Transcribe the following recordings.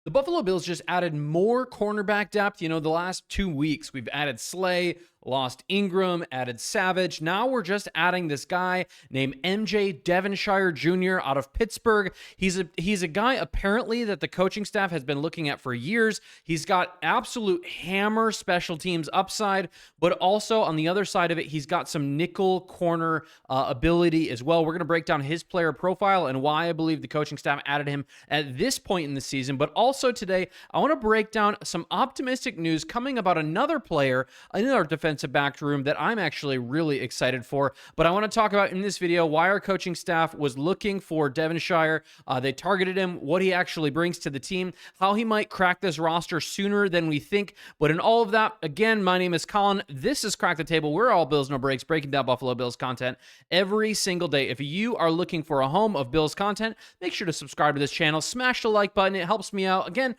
The Buffalo Bills just added more cornerback depth. The last 2 weeks, we've added Slay, lost Ingram, added Savage. Now we're just adding this guy named MJ Devonshire Jr. out of Pittsburgh. He's a guy apparently that the coaching staff has been looking at for years. He's got absolute hammer special teams upside, but also on the other side of it, he's got some nickel corner ability as well. We're going to break down his player profile and why I believe the coaching staff added him at this point in the season. But also today, I want to break down some optimistic news coming about another player in our defensive back room that I'm actually really excited for. But I want to talk about in this video why our coaching staff was looking for Devonshire. They targeted him, what he actually brings to the team, how he might crack this roster sooner than we think. But in all of that, again, my name is Colin. This is Crack the Table. We're all Bills No Breaks, breaking down Buffalo Bills content every single day. If you are looking for a home of Bills content, make sure to subscribe to this channel. Smash the like button. It helps me out. Again,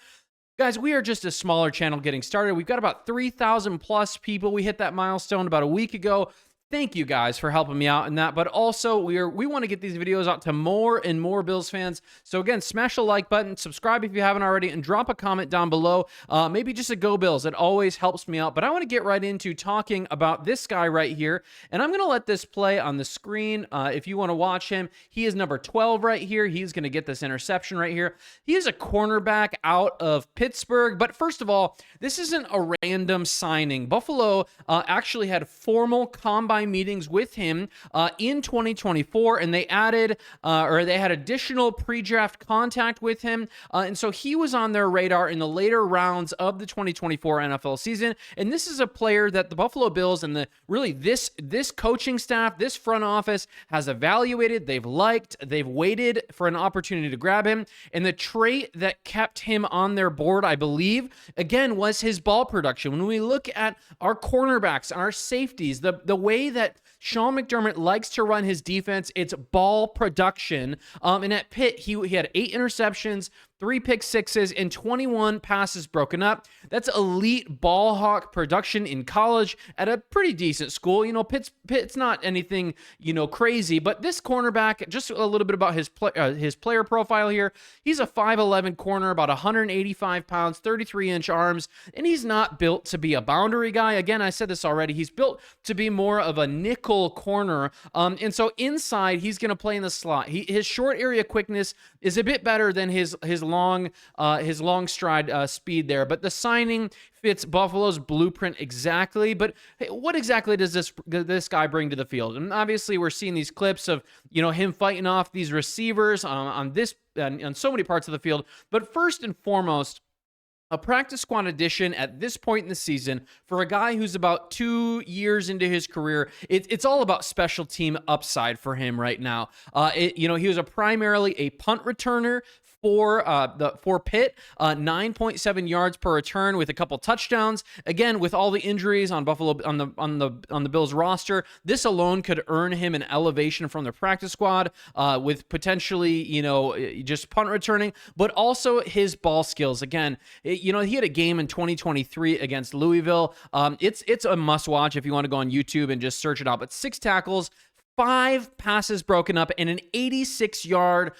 guys, we are just a smaller channel getting started. We've got about 3,000 plus people. We hit that milestone about a week ago. Thank you guys for helping me out in that, but also we want to get these videos out to more and more Bills fans. So again, smash the like button, subscribe if you haven't already, and drop a comment down below. Maybe just a Go Bills. It always helps me out. But I want to get right into talking about this guy right here, and I'm going to let this play on the screen. If you want to watch him, he is number 12 right here. He's going to get this interception right here. He is a cornerback out of Pittsburgh. But first of all, this isn't a random signing. Buffalo actually had formal combine meetings with him in 2024, and they added they had additional pre-draft contact with him, and so he was on their radar in the later rounds of the 2024 NFL season. And this is a player that the Buffalo Bills and this coaching staff, this front office has evaluated, they've liked, they've waited for an opportunity to grab him. And the trait that kept him on their board, I believe, again, was his ball production. When we look at our cornerbacks, our safeties, the way that Sean McDermott likes to run his defense, it's ball production. And at Pitt, he had 8 interceptions, 3 pick sixes, and 21 passes broken up. That's elite ball hawk production in college at a pretty decent school. Pitt's not anything, crazy, but this cornerback, just a little bit about his player profile here. He's a 5'11 corner, about 185 pounds, 33-inch arms, and he's not built to be a boundary guy. Again, I said this already. He's built to be more of a nickel corner. And so inside, he's going to play in the slot. His short area quickness is a bit better than his long stride speed there, but the signing fits Buffalo's blueprint exactly. But hey, what exactly does this guy bring to the field? And obviously, we're seeing these clips of him fighting off these receivers on so many parts of the field. But first and foremost, a practice squad addition at this point in the season for a guy who's about 2 years into his career. It's all about special team upside for him right now. He was primarily a punt returner for Pitt, 9.7 yards per return with a couple touchdowns. Again, with all the injuries on Buffalo on the Bills roster, this alone could earn him an elevation from the practice squad with potentially just punt returning, but also his ball skills. Again, he had a game in 2023 against Louisville. It's a must watch if you want to go on YouTube and just search it out. But 6 tackles, 5 passes broken up, and an 86-yard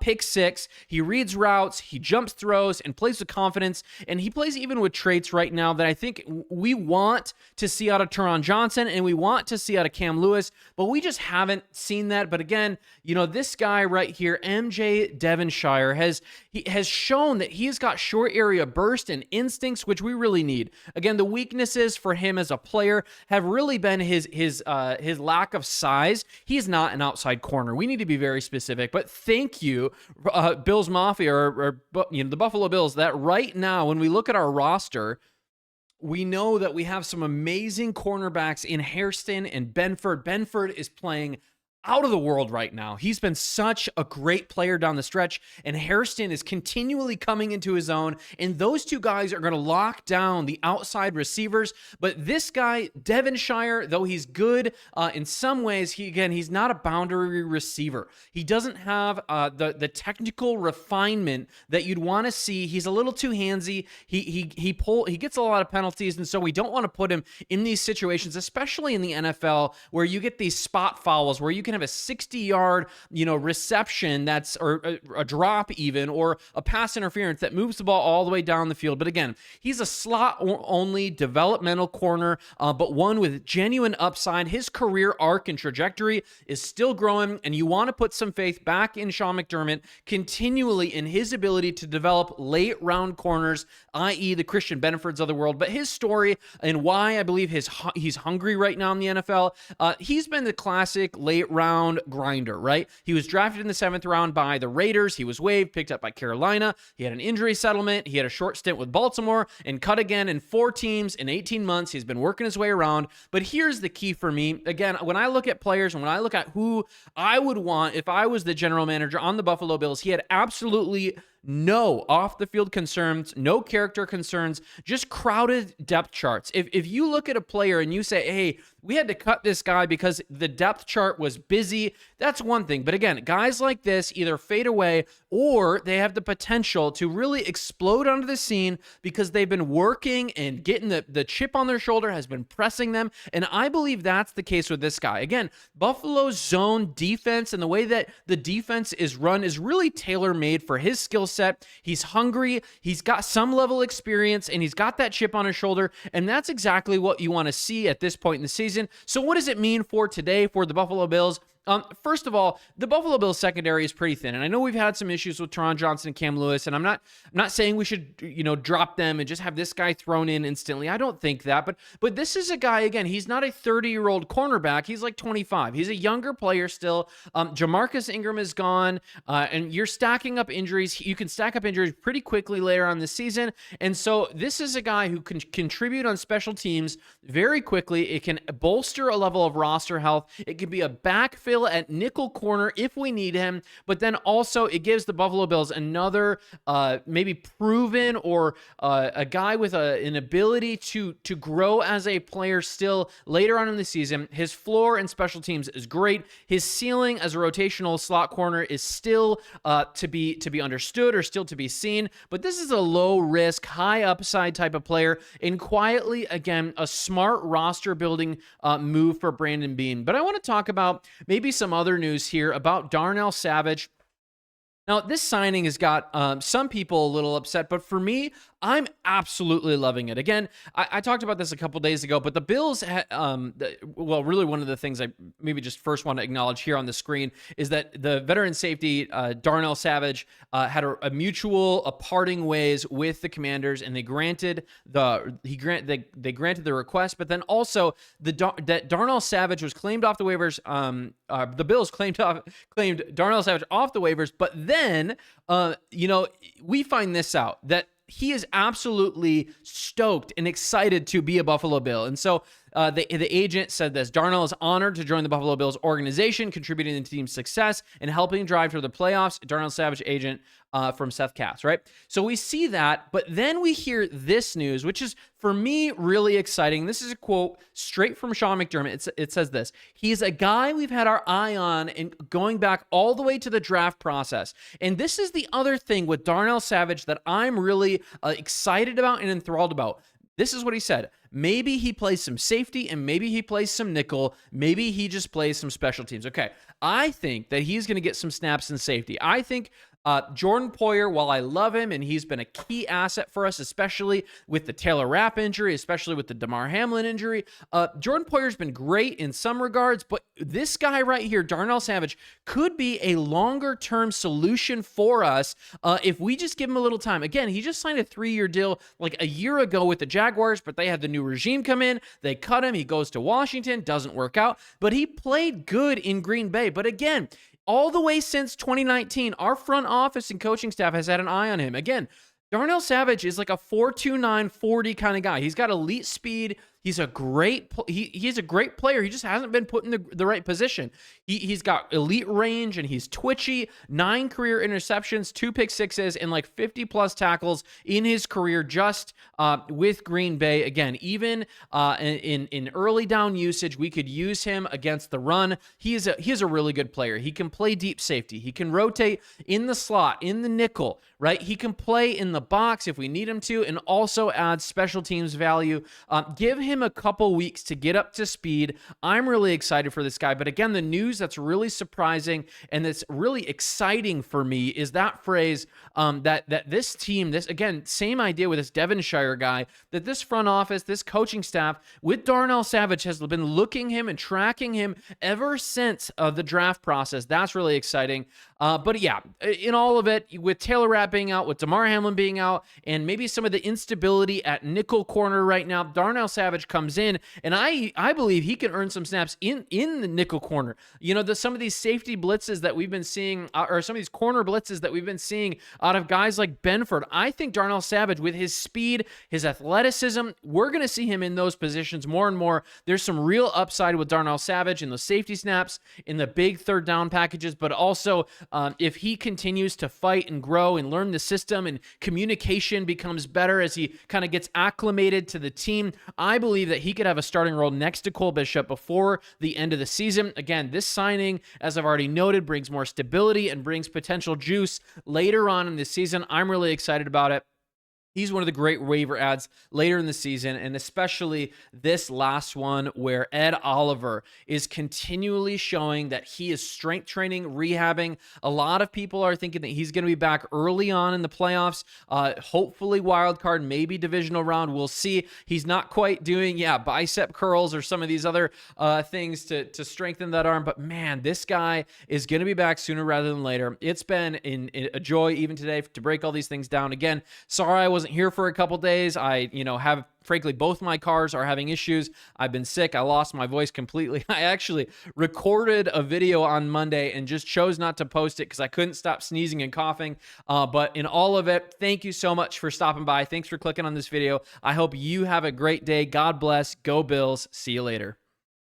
pick six. He reads routes, he jumps throws, and plays with confidence. And he plays even with traits right now that I think we want to see out of Teron Johnson, and we want to see out of Cam Lewis, but we just haven't seen that. But again, this guy right here, MJ Devonshire, has shown that he's got short area burst and instincts, which we really need. Again, the weaknesses for him as a player have really been his lack of size. He's not an outside corner. We need to be very specific. But thank you, Bills Mafia, or the Buffalo Bills, that right now, when we look at our roster, we know that we have some amazing cornerbacks in Hairston and Benford. Benford is playing out of the world right now. He's been such a great player down the stretch, and Hairston is continually coming into his own, and those two guys are going to lock down the outside receivers. But this guy, Devonshire, though he's good in some ways, he's not a boundary receiver. He doesn't have the technical refinement that you'd want to see. He's a little too handsy. He gets a lot of penalties, and so we don't want to put him in these situations, especially in the NFL, where you get these spot fouls where you can have a 60-yard, reception or a drop even, or a pass interference that moves the ball all the way down the field. But again, he's a slot-only developmental corner, but one with genuine upside. His career arc and trajectory is still growing, and you want to put some faith back in Sean McDermott continually in his ability to develop late-round corners, i.e. the Christian Benfords of the world. But his story and why I believe he's hungry right now in the NFL, he's been the classic late-round grinder, right? He was drafted in the 7th round by the Raiders. He was waived, picked up by Carolina. He had an injury settlement. He had a short stint with Baltimore and cut again in 4 teams in 18 months. He's been working his way around. But here's the key for me. Again, when I look at players and when I look at who I would want if I was the general manager on the Buffalo Bills, he had absolutely no off-the-field concerns, no character concerns, just crowded depth charts. If you look at a player and you say, hey, we had to cut this guy because the depth chart was busy, that's one thing. But again, guys like this either fade away or they have the potential to really explode onto the scene because they've been working and getting the chip on their shoulder has been pressing them. And I believe that's the case with this guy. Again, Buffalo's zone defense and the way that the defense is run is really tailor-made for his skill set. He's hungry, he's got some level of experience, and he's got that chip on his shoulder, and that's exactly what you want to see at this point in the season. So what does it mean for today for the Buffalo Bills? First of all, the Buffalo Bills secondary is pretty thin, and I know we've had some issues with Teron Johnson and Cam Lewis, and I'm not saying we should, drop them and just have this guy thrown in instantly. I don't think that, but this is a guy, again, he's not a 30-year-old cornerback. He's like 25. He's a younger player still. Jamarcus Ingram is gone, and you're stacking up injuries. You can stack up injuries pretty quickly later on this season, and so this is a guy who can contribute on special teams very quickly. It can bolster a level of roster health. It can be a backfill at nickel corner if we need him, but then also it gives the Buffalo Bills another maybe proven or a guy with an ability to grow as a player still later on in the season. His floor and special teams is great. His ceiling as a rotational slot corner is still to be understood or still to be seen, but this is a low risk, high upside type of player, and quietly, again, a smart roster building move for Brandon Beane. But I want to talk about maybe some other news here about Darnell Savage. Now, this signing has got some people a little upset, but for me, I'm absolutely loving it. Again, I talked about this a couple days ago, but the Bills, really one of the things I maybe just first want to acknowledge here on the screen is that the veteran safety, Darnell Savage, had a mutual parting ways with the Commanders, and they granted the request, but then also that Darnell Savage was claimed off the waivers. The Bills claimed Darnell Savage off the waivers, but then, we find this out, that he is absolutely stoked and excited to be a Buffalo Bill. And so the agent said this: Darnell is honored to join the Buffalo Bills organization, contributing to the team's success and helping drive to the playoffs. Darnell Savage, agent from Seth Katz, right? So we see that, but then we hear this news, which is, for me, really exciting. This is a quote straight from Sean McDermott. It says this: he's a guy we've had our eye on and going back all the way to the draft process. And this is the other thing with Darnell Savage that I'm really excited about and enthralled about. This is what he said: maybe he plays some safety and maybe he plays some nickel. Maybe he just plays some special teams. Okay, I think that he's going to get some snaps in safety. I think Jordan Poyer, while I love him and he's been a key asset for us, especially with the Taylor Rapp injury, especially with the Damar Hamlin injury, Jordan Poyer's been great in some regards, but this guy right here, Darnell Savage, could be a longer-term solution for us if we just give him a little time. Again, he just signed a 3-year deal like a year ago with the Jaguars, but they had the new regime come in. They cut him. He goes to Washington. Doesn't work out, but he played good in Green Bay. But again, all the way since 2019, our front office and coaching staff has had an eye on him. Again, Darnell Savage is like a 4.29 40 kind of guy. He's got elite speed. He's a great he's a great player. He just hasn't been put in the right position. He's got elite range and he's twitchy. 9 career interceptions, 2 pick sixes, and like 50 plus tackles in his career just with Green Bay. Again, even in early down usage, we could use him against the run. He's a really good player. He can play deep safety. He can rotate in the slot, in the nickel, right? He can play in the box if we need him to, and also add special teams value. Give him him a couple weeks to get up to speed. I'm really excited for this guy. But again, the news that's really surprising and that's really exciting for me is that phrase that this team, this again, same idea with this Devonshire guy, that this front office, this coaching staff with Darnell Savage has been looking him and tracking him ever since the draft process. That's really exciting. But yeah, in all of it, with Taylor Rapp being out, with Damar Hamlin being out, and maybe some of the instability at nickel corner right now, Darnell Savage comes in, and I believe he can earn some snaps in the nickel corner. You know, some of these safety blitzes that we've been seeing, or some of these corner blitzes that we've been seeing out of guys like Benford, I think Darnell Savage, with his speed, his athleticism, we're going to see him in those positions more and more. There's some real upside with Darnell Savage in the safety snaps, in the big third down packages, but also if he continues to fight and grow and learn the system and communication becomes better as he kind of gets acclimated to the team, I believe that he could have a starting role next to Cole Bishop before the end of the season. Again, this signing, as I've already noted, brings more stability and brings potential juice later on in the season. I'm really excited about it. He's one of the great waiver adds later in the season, and especially this last one where Ed Oliver is continually showing that he is strength training, rehabbing. A lot of people are thinking that he's going to be back early on in the playoffs, hopefully wild card, maybe divisional round. We'll see. He's not quite doing, bicep curls or some of these other things to strengthen that arm, but man, this guy is going to be back sooner rather than later. It's been a joy even today to break all these things down. Again, sorry I wasn't here for a couple days. I, have frankly, both my cars are having issues. I've been sick. I lost my voice completely. I actually recorded a video on Monday and just chose not to post it because I couldn't stop sneezing and coughing. But in all of it, thank you so much for stopping by. Thanks for clicking on this video. I hope you have a great day. God bless. Go Bills. See you later.